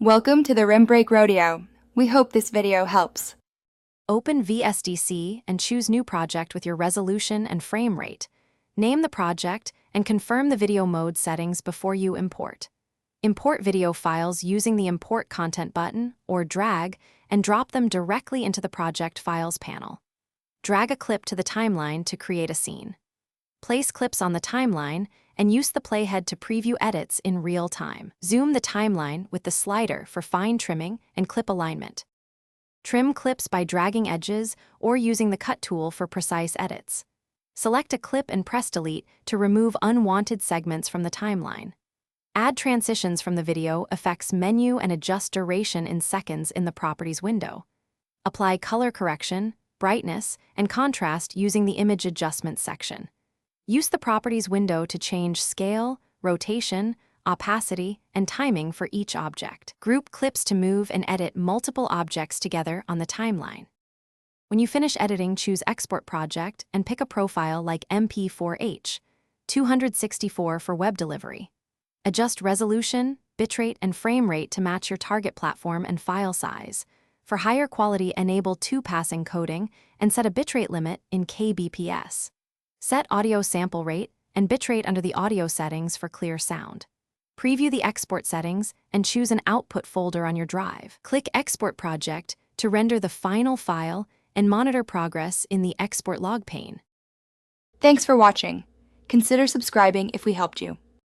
Welcome to the Rim Break Rodeo. We hope this video helps. Open VSDC and choose New Project with your resolution and frame rate. Name the project and confirm the video mode settings before you import. Import video files using the Import Content button or drag and drop them directly into the Project Files panel. Drag a clip to the timeline to create a scene. Place clips on the timeline and use the playhead to preview edits in real time. Zoom the timeline with the slider for fine trimming and clip alignment. Trim clips by dragging edges or using the cut tool for precise edits. Select a clip and press delete to remove unwanted segments from the timeline. Add transitions from the video effects menu and adjust duration in seconds in the Properties window. Apply color correction, brightness, and contrast using the Image Adjustment section. Use the Properties window to change scale, rotation, opacity, and timing for each object. Group clips to move and edit multiple objects together on the timeline. When you finish editing, choose Export Project and pick a profile like MP4H, 264 for web delivery. Adjust resolution, bitrate, and frame rate to match your target platform and file size. For higher quality, enable two-pass encoding and set a bitrate limit in kbps. Set audio sample rate and bitrate under the audio settings for clear sound. Preview the export settings and choose an output folder on your drive. Click Export Project to render the final file and monitor progress in the export log pane. Thanks for watching. Consider subscribing if we helped you.